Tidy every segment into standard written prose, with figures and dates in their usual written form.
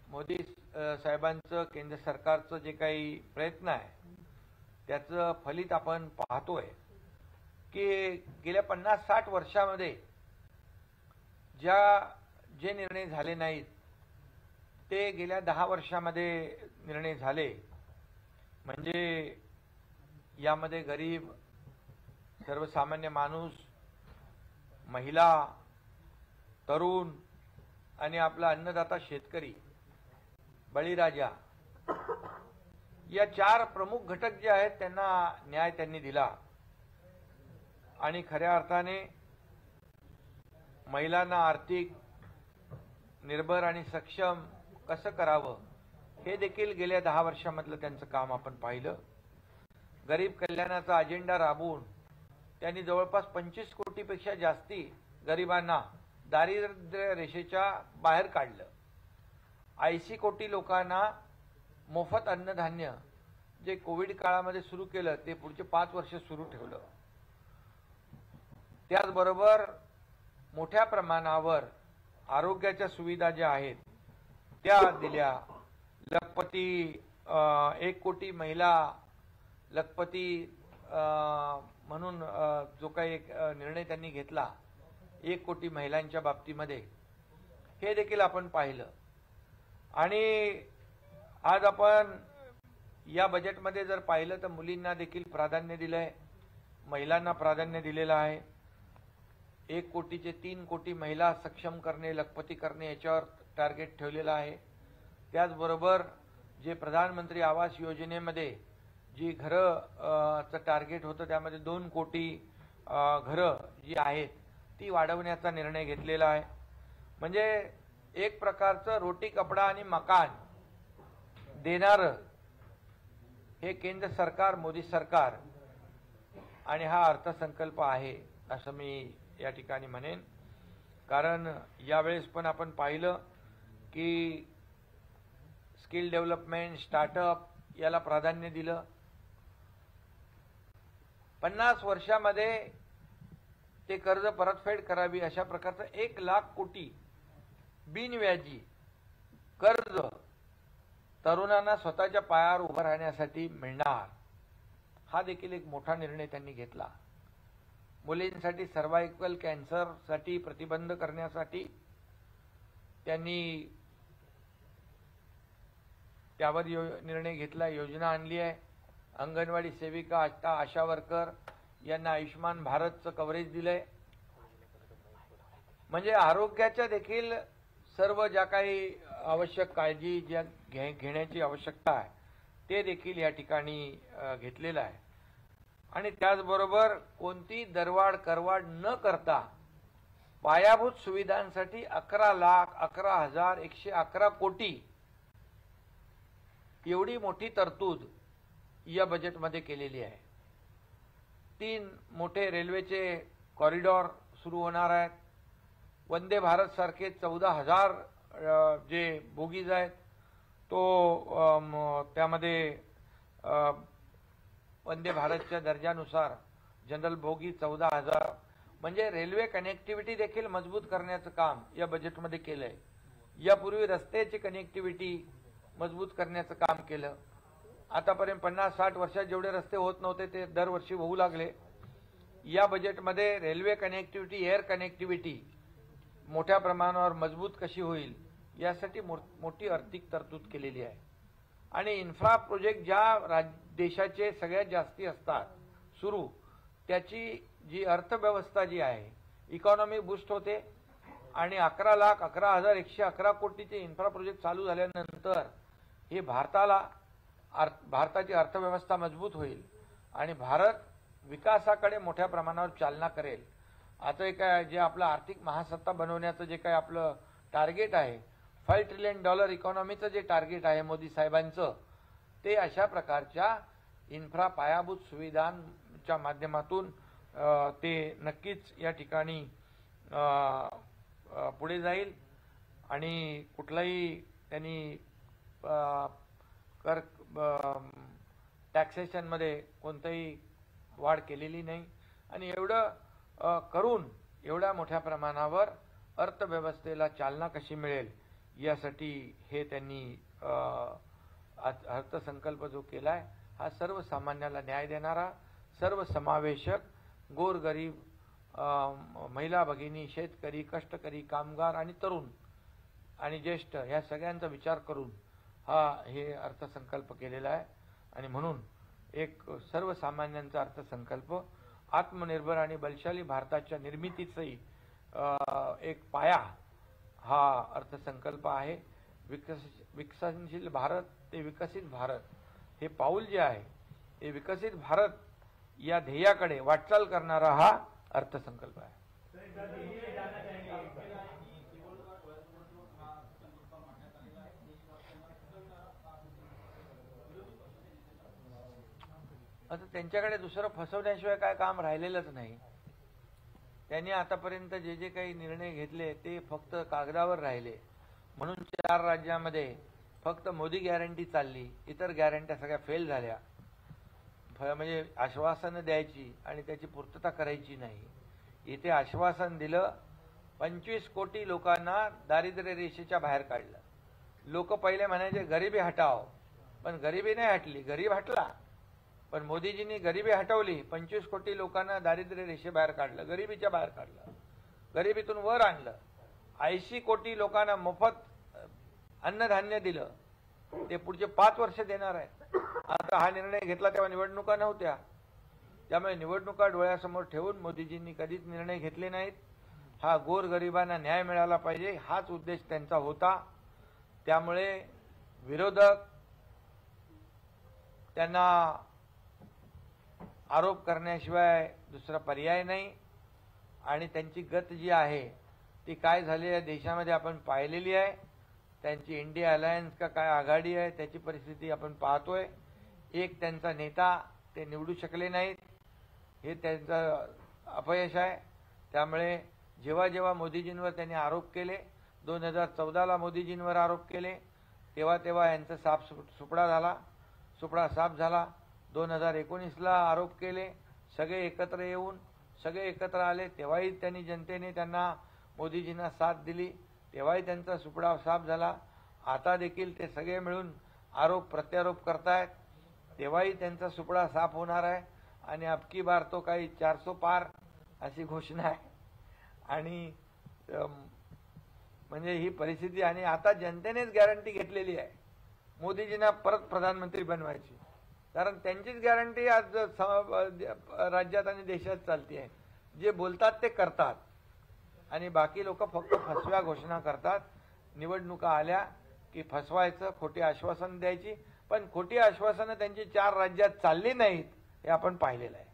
मोदी साहेबांचं केंद्र सरकारचं जे काही प्रयत्न आहे त्याचं फलित आपण पाहतोय की गेल्या 50-60 वर्षामध्ये जे निर्णय झाले नाहीत ते गेल्या 10 वर्षामध्ये निर्णय झाले। म्हणजे यामध्ये गरीब, सर्वसामान्य माणूस, महिला, तरुण आणि आपला अन्नदाता शेतकरी, बळीराजा या 4 प्रमुख घटक जे आहेत त्यांना न्याय त्यांनी दिला आणि खऱ्या अर्थाने महिलांना आर्थिक निर्भर आणि सक्षम कसं करावं हे देखील गेल्या 10 वर्षामधलं त्यांचं काम आपण पाहिलं। गरीब कल्याणाचा अजेंडा राबवून त्यांनी जवळपास 25 कोटीपेक्षा जास्ती गरिबांना दारिद्र्य रेषेच्या बाहेर काढलं। 80 कोटी लोकांना मोफत अन्नधान्य जे कोविड काळामध्ये सुरू केलं ते पुढचे 5 वर्ष सुरू ठेवलं। त्याचबरोबर मोठ्या प्रमाणावर आरोग्याच्या सुविधा ज्या आहेत त्या दिल्या। लखपती 1 कोटी महिला लखपती म्हणून जो काही एक निर्णय त्यांनी घेतला 1 कोटी महिलांच्या बाबतीमध्ये हे देखील आपण पाहिलं। आणि आज आपण या बजेटमध्ये जर पाहिलं तर मुलींना देखील प्राधान्य दिलंय, महिलांना प्राधान्य दिलेलं आहे। 1 कोटीचे 3 कोटी महिला सक्षम करणे, लखपती करणे याच्यावर टार्गेट ठेवलेलं आहे। त्याचबरोबर जे प्रधानमंत्री आवास योजनेमध्ये जी घरं टार्गेट होतं त्यामध्ये 2 कोटी घरं जी आहेत ती वाढवण्याचा निर्णय घेतलेला आहे। म्हणजे एक प्रकारचं रोटी कपडा आणि मकान देणारं हे केंद्र सरकार, मोदी सरकार आणि हा अर्थसंकल्प आहे असं मी या ठिकाणी म्हणेन। कारण यावेळेस पण आपण पाहिलं की स्किल डेव्हलपमेंट, स्टार्टअप याला प्राधान्य दिलं। 50 वर्षामध्ये ते कर्ज परतफेड करावी अशा प्रकारचं 1 लाख कोटी बिनव्याजी कर्ज तरुणांना स्वतःच्या पायावर उभं राहण्यासाठी मिळणार, हा देखील एक मोठा निर्णय त्यांनी घेतला। मुलींसाठी सर्व्हायकल कॅन्सरसाठी प्रतिबंध करण्यासाठी त्यांनी त्यावर निर्णय घेतला, योजना आणली आहे। अंगणवाडी सेविका, आशा वर्कर यांना आयुष्मान भारतचं कव्हरेज दिलंय। म्हणजे आरोग्याच्या देखील सर्व ज्या काही आवश्यक काळजी ज्या घेण्याची आवश्यकता आहे ते देखील या ठिकाणी घेतलेलं आहे। आणि त्याचबरोबर कोणती दरवाढ करवाढ न करता पायाभूत सुविधांसाठी 11,11,111 कोटी एवढी मोठी तरतूद या बजेटमध्ये केलेली आहे। 3 मोठे रेल्वेचे कॉरिडॉर सुरू होणार आहेत। वंदे भारत सारखे 14,000 जे बोगीज आहेत तो त्यामध्ये वंदे भारतच्या दर्जानुसार जनरल बोगी 14,000 म्हणजे रेल्वे कनेक्टिव्हिटी देखील मजबूत करण्याचं काम या बजेटमध्ये केलंय। यापूर्वी रस्त्याची कनेक्टिव्हिटी मजबूत करण्याचं काम केलं। आतापर्यंत 50-60 वर्षात जेवढे रस्ते होत नव्हते ते दरवर्षी होऊ लागले। या बजेटमध्ये रेल्वे कनेक्टिव्हिटी, एअर कनेक्टिव्हिटी मोठ्या प्रमाणावर मजबूत कशी होईल यासाठी मोठी आर्थिक तरतूद केलेली आहे। आणि इन्फ्रा प्रोजेक्ट ज्या देशाचे सगळ्यात जास्ती असतात सुरू, त्याची जी अर्थव्यवस्था जी आहे इकॉनॉमी बूस्ट होते। आणि 11,11,111 कोटीचे इन्फ्रा प्रोजेक्ट चालू झाल्यानंतर हे भारताची अर्थव्यवस्था मजबूत होईल आणि भारत विकासाकडे मोठ्या प्रमाणावर चालना करेल। आता काय जे आपलं आर्थिक महासत्ता बनवण्याचं जे काही आपलं टार्गेट आहे, $5 ट्रिलियन इकॉनॉमीचं जे टार्गेट आहे मोदी साहेबांचं, ते अशा प्रकारच्या इन्फ्रा पायाभूत सुविधांच्या माध्यमातून ते नक्कीच या ठिकाणी पुढे जाईल। आणि कुठलाही त्यांनी टॅक्सेशनमध्ये कोणतीही वाढ केलेली नाही। आणि एवढं करून एवढ्या मोठ्या प्रमाणावर अर्थव्यवस्थेला चालना कशी मिळेल यासाठी हे त्यांनी अर्थसंकल्प जो केलाय हा सर्वसामान्याला न्याय देणारा, सर्वसमावेशक, गोरगरीब, महिला भगिनी, शेतकरी, कष्टकरी, कामगार आणि तरुण आणि ज्येष्ठ ह्या सगळ्यांचा विचार करून हे अर्थसंकल्प केलेला आहे. आणि म्हणून एक सर्वसामान्यांचा अर्थसंकल्प आत्मनिर्भर आणि बलशाली भारताच्या निर्मितीचाही एक पाया हा अर्थसंकल्प आहे. विकसनशील भारत ते विकसित भारत हे पाऊल जे आहे ते विकसित भारत या ध्येयाकडे वाटचाल करणारा हा अर्थसंकल्प आहे. आता त्यांच्याकडे दुसरं फसवण्याशिवाय काय काम राहिलेलंच नाही. त्यांनी आतापर्यंत जे जे काही निर्णय घेतले ते फक्त कागदावर राहिले. म्हणून 4 राज्यामध्ये फक्त मोदी गॅरंटी चालली, इतर गॅरंट्या सगळ्या फेल झाल्या. म्हणजे आश्वासनं द्यायची आणि त्याची पूर्तता करायची नाही. इथे आश्वासन दिलं, 25 कोटी लोकांना दारिद्र्य रेषेच्या बाहेर काढलं. लोक पहिले म्हणायचे गरिबी हटाव, पण गरिबी नाही हटली, गरीब हटला. पण मोदीजींनी गरिबी हटवली, 25 कोटी लोकांना दारिद्र्य रेषेबाहेर काढलं, गरिबीच्या बाहेर काढलं, गरिबीतून वर आणलं. 80 कोटी लोकांना मोफत अन्नधान्य दिलं, ते पुढचे 5 वर्ष देणार आहे. आता हा निर्णय घेतला तेव्हा निवडणुका नव्हत्या, त्यामुळे निवडणुका डोळ्यासमोर ठेवून मोदीजींनी कधीच निर्णय घेतले नाहीत. हा गोरगरिबांना न्याय मिळाला पाहिजे हाच उद्देश त्यांचा होता. त्यामुळे विरोधक त्यांना आरोप करण्याशिवाय दुसरा पर्याय नाही. आणि त्यांची गत जी आहे ती काय झाली आहे देशामध्ये आपण पाहिलेली आहे. त्यांची इंडिया अलायन्स का काय आघाडी आहे त्याची परिस्थिती आपण पाहतोय. एक त्यांचा नेता ते निवडू शकले नाहीत, हे त्यांचं अपयश आहे. त्यामुळे जेव्हा जेव्हा मोदीजींवर त्यांनी आरोप केले, 2014ला मोदीजींवर आरोप केले, तेव्हा तेव्हा यांचा सुपडा साफ झाला. 2019ला आरोप केले, सगळे एकत्र आले, तेव्हाही त्यांनी जनतेने त्यांना मोदीजींना साथ दिली, तेव्हाही त्यांचा सुपडा साफ झाला. आता देखील ते सगळे मिळून आरोप प्रत्यारोप करतायत, तेव्हाही त्यांचा सुपडा साफ होणार आहे. आणि अबकी बार तो काही 400 पार अशी घोषणा आहे. आणि म्हणजे ही परिस्थिती. आणि आता जनतेनेच गॅरंटी घेतलेली आहे मोदीजींना परत प्रधानमंत्री बनवायची, कारण त्यांचीच गॅरंटी आज राज्यात आणि देशात चालती आहे. जे बोलतात ते करतात आणि बाकी लोक फक्त फसव्या घोषणा करतात. निवडणुका आल्या की फसवायचं, खोटी आश्वासन द्यायची, पण खोटी आश्वासनं त्यांची 4 राज्यात चालली नाहीत हे आपण पाहिलेलं आहे.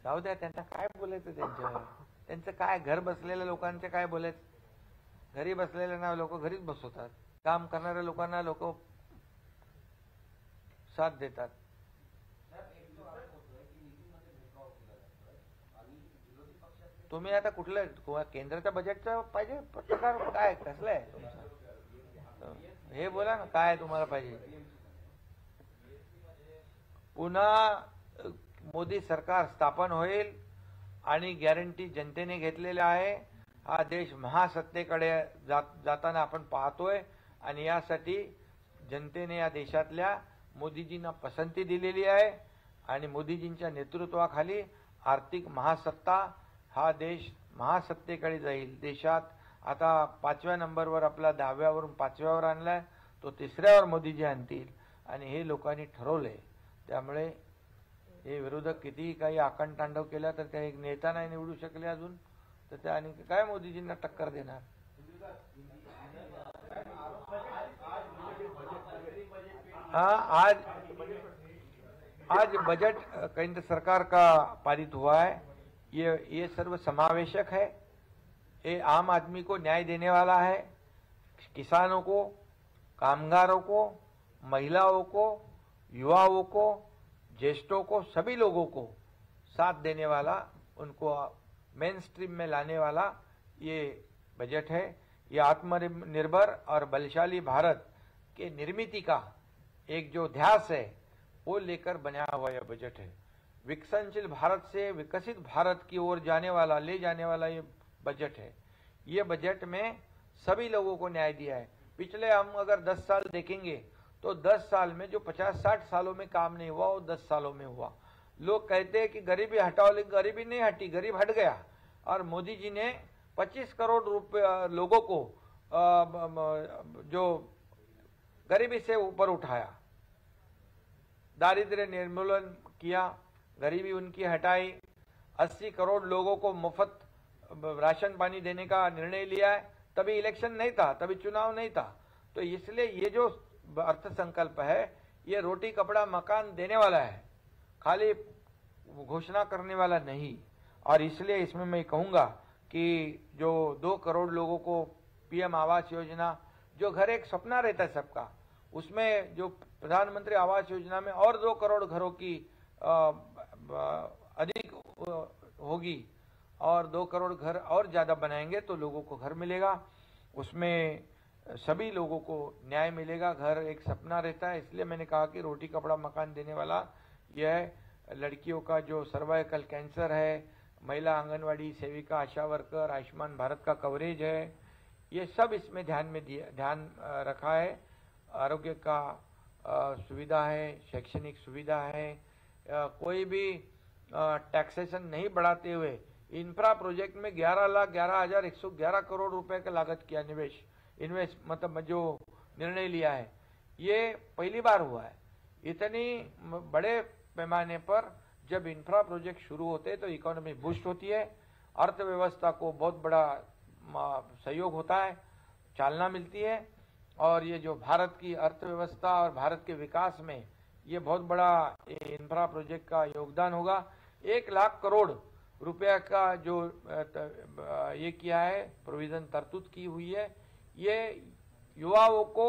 जाऊ द्या, त्यांना काय बोलायचं, त्यांचं काय, घर बसलेल्या लोकांचे काय बोलायचं. घरी बसलेल्या लोक घरीच बसवतात, काम करणाऱ्या लोकांना लोक साथ देतात. तुम्ही आता कुठलं केंद्राच्या बजेटचं पाहिजे पत्रकार काय कसलं आहे तुमचं, हे बोला ना, काय तुम्हाला पाहिजे. पुन्हा मोदी सरकार स्थापन होईल आणि गॅरंटी जनतेने घेतलेल्या आहे. हा देश महासत्तेकडे जाताना आपण पाहतोय आणि यासाठी जनतेने या देशातल्या मोदीजींना पसंती दिलेली आहे. आणि मोदीजींच्या नेतृत्वाखाली आर्थिक महासत्ता, हा देश महासत्तेकडे जाईल. देशात आता 5व्या नंबरवर आपला 10व्यावरून 5व्यावर आणलाय, तो 3ऱ्यावर मोदीजी आणतील आणि हे लोकांनी ठरवलंय. त्यामुळे हे विरोधक कितीही काही आकांडतांडव केला तर त्या एक नेता नाही निवडू शकले अजून, तर त्या आणि काय मोदीजींना टक्कर देणार. आज बजट केंद्र सरकार का पारित हुआ है. ये सर्व समावेशक है. ये आम आदमी को न्याय देने वाला है. किसानों को, कामगारों को, महिलाओं को, युवाओं को, ज्येष्ठों को, सभी लोगों को साथ देने वाला, उनको मेन स्ट्रीम में लाने वाला ये बजट है. ये आत्मनिर्भर और बलशाली भारत के निर्मिति का एक जो ध्यास है वो लेकर बना हुआ यह बजट है. विकसनशील भारत से विकसित भारत की ओर ले जाने वाला ये बजट है। ये बजट में सभी लोगों को न्याय दिया है। पिछले हम अगर 10 साल देखेंगे तो 10 साल में जो 50-60 सालों में काम नहीं हुआ वो 10 सालों में हुआ। लोग कहते हैं कि गरीबी हटाओ, लेकिन गरीबी नहीं हटी, गरीब हट गया। और मोदी जी ने 25 करोड़ रुपए लोगों को जो गरीबी से ऊपर उठाया, दारिद्र्य निर्मूलन किया, गरीबी उनकी हटाई, 80 करोड़ लोगों को मुफ्त राशन पानी देने का निर्णय लिया है। तभी इलेक्शन नहीं था, तभी चुनाव नहीं था। तो इसलिए ये जो अर्थ संकल्प है ये रोटी कपड़ा मकान देने वाला है, खाली घोषणा करने वाला नहीं। और इसलिए इसमें मैं कहूंगा कि जो 2 करोड़ लोगों को पीएम आवास योजना, जो घर एक सपना रहता है सबका, उसमें जो प्रधानमंत्री आवास योजना में और 2 करोड़ घरों की अधिक होगी और 2 करोड़ घर और ज्यादा बनाएंगे तो लोगों को घर मिलेगा, उसमें सभी लोगों को न्याय मिलेगा। घर एक सपना रहता है, इसलिए मैंने कहा कि रोटी कपड़ा मकान देने वाला यह लड़कियों का जो सर्वाइकल कैंसर है, महिला आंगनवाड़ी सेविका, आशा वर्कर, आयुष्मान भारत का कवरेज है, ये सब इसमें ध्यान रखा है। आरोग्य का सुविधा है, शैक्षणिक सुविधा है, कोई भी टैक्सेशन नहीं बढ़ाते हुए इंफ्रा प्रोजेक्ट में 11,11,111 करोड़ रुपए का लागत किया इन्वेस्ट मतलब जो निर्णय लिया है, ये पहली बार हुआ है। इतनी बड़े पैमाने पर जब इंफ्रा प्रोजेक्ट शुरू होते हैं तो इकोनॉमी बूस्ट होती है, अर्थव्यवस्था को बहुत बड़ा सहयोग होता है, चालना मिलती है। और ये जो भारत की अर्थव्यवस्था और भारत के विकास में ये बहुत बड़ा इंफ्रा प्रोजेक्ट का योगदान होगा। 1 लाख करोड़ रुपया का जो ये किया है, प्रोविजन तरतूद की हुई है, ये युवाओं को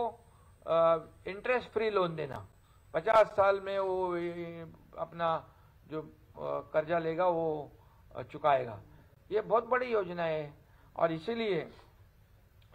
इंटरेस्ट फ्री लोन देना, 50 साल में वो अपना जो कर्जा लेगा वो चुकाएगा, ये बहुत बड़ी योजना है। और इसीलिए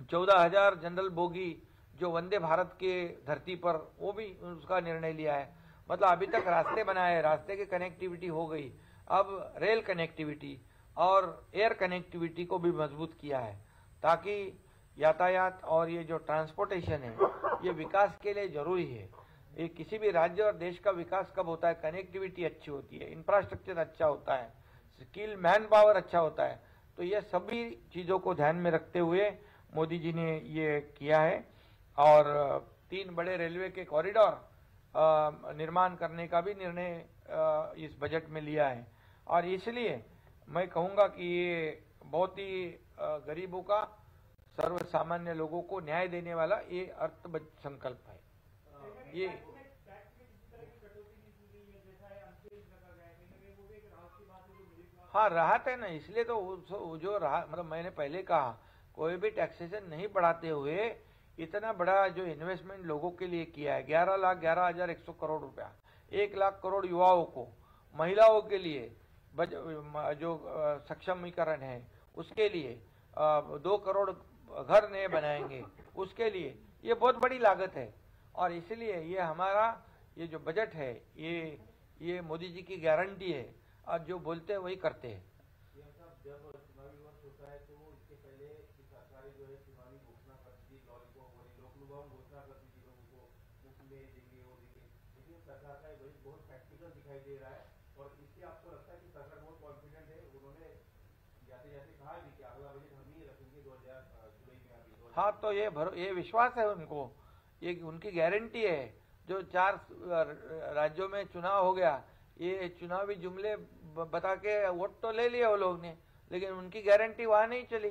14,000 जनरल बोगी जो वंदे भारत के धरती पर, वो भी उसका निर्णय लिया है। मतलब अभी तक रास्ते बनाए, रास्ते की कनेक्टिविटी हो गई, अब रेल कनेक्टिविटी और एयर कनेक्टिविटी को भी मजबूत किया है, ताकि यातायात और ये जो ट्रांसपोर्टेशन है ये विकास के लिए जरूरी है। ये किसी भी राज्य और देश का विकास कब होता है, कनेक्टिविटी अच्छी होती है, इंफ्रास्ट्रक्चर अच्छा होता है, स्किल मैन पावर अच्छा होता है। तो ये सभी चीजों को ध्यान में रखते हुए मोदी जी ने ये किया है। और 3 बड़े रेलवे के कॉरिडोर निर्माण करने का भी निर्णय इस बजट में लिया है। और इसलिए मैं कहूंगा कि ये बहुत ही गरीबों का, सर्वसामान्य लोगों को न्याय देने वाला ये अर्थ संकल्प है। ये हाँ राहत है ना, इसलिए तो जो मतलब मैंने पहले कहा, कोई भी टैक्सेशन नहीं बढ़ाते हुए इतना बड़ा जो इन्वेस्टमेंट लोगों के लिए किया है, 11,11,100 करोड़ रुपया, 1 लाख करोड़ युवाओं को, महिलाओं के लिए जो सक्षमीकरण है उसके लिए, 2 करोड़ घर नए बनाएंगे उसके लिए, ये बहुत बड़ी लागत है। और इसलिए ये हमारा ये जो बजट है ये मोदी जी की गारंटी है, और जो बोलते हैं वही करते हैं। हाँ, तो ये विश्वास है उनको, ये उनकी गारंटी है। जो 4 राज्यों में चुनाव हो गया, ये चुनावी जुमले बता के वोट तो ले लिया वो लोग ने, लेकिन उनकी गारंटी वहां नहीं चली,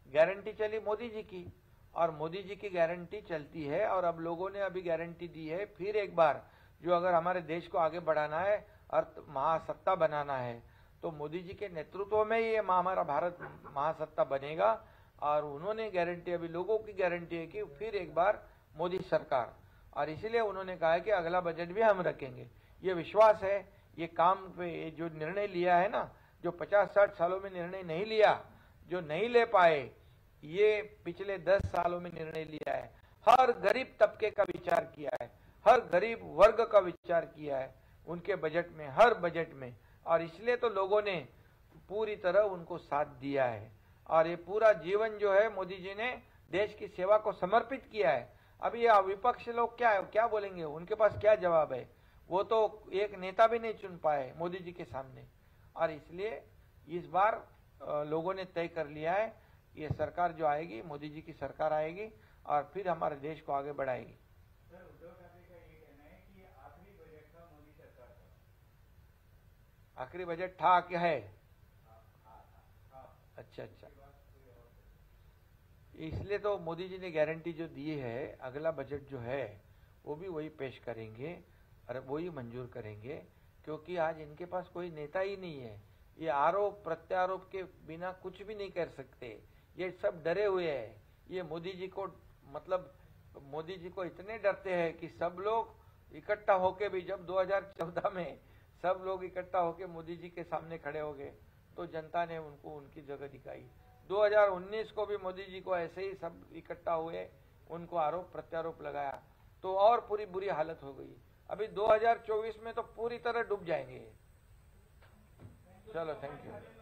गारंटी चली मोदी जी की। और मोदी जी की गारंटी चलती है। और अब लोगों ने अभी गारंटी दी है फिर एक बार, जो अगर हमारे देश को आगे बढ़ाना है, अर्थ महासत्ता बनाना है, तो मोदी जी के नेतृत्व में ये हमारा भारत महासत्ता बनेगा। और उन्होंने गारंटी, अभी लोगों की गारंटी है कि फिर एक बार मोदी सरकार, और इसीलिए उन्होंने कहा है कि अगला बजट भी हम रखेंगे। ये विश्वास है, ये काम पे जो निर्णय लिया है ना, जो 50-60 सालों में निर्णय नहीं लिया, जो नहीं ले पाए, ये पिछले 10 सालों में निर्णय लिया है। हर गरीब तबके का विचार किया है, हर गरीब वर्ग का विचार किया है। उनके बजट में, हर बजट में। और इसलिए तो लोगों ने पूरी तरह उनको साथ दिया है और ये पूरा जीवन जो है मोदी जी ने देश की सेवा को समर्पित किया है। अभी ये विपक्ष लोग क्या बोलेंगे, उनके पास क्या जवाब है? वो तो एक नेता भी नहीं चुन पाए मोदी जी के सामने। और इसलिए इस बार लोगों ने तय कर लिया है, ये सरकार जो आएगी, मोदी जी की सरकार आएगी और फिर हमारे देश को आगे बढ़ाएगी। सर, उद्धव ठाकरे का ये कहना है कि आखिरी बजट था मोदी सरकार का। आखिरी बजट था क्या है? अच्छा, इसलिए तो मोदी जी ने गारंटी जो दी है, अगला बजट जो है वो भी वही पेश करेंगे और वही मंजूर करेंगे, क्योंकि आज इनके पास कोई नेता ही नहीं है। ये आरोप प्रत्यारोप के बिना कुछ भी नहीं कर सकते, ये सब डरे हुए हैं। ये मोदी जी को, मतलब मोदी जी को इतने डरते हैं कि सब लोग इकट्ठा होके भी, जब 2014 में सब लोग इकट्ठा होके मोदी जी के सामने खड़े हो गए तो जनता ने उनको उनकी जगह दिखाई। 2019 को भी मोदी जी को ऐसे ही सब इकट्ठा हुए, उनको आरोप प्रत्यारोप लगाया तो और पूरी बुरी हालत हो गई। अभी 2024 में तो पूरी तरह डूब जाएंगे। चलो, थैंक यू।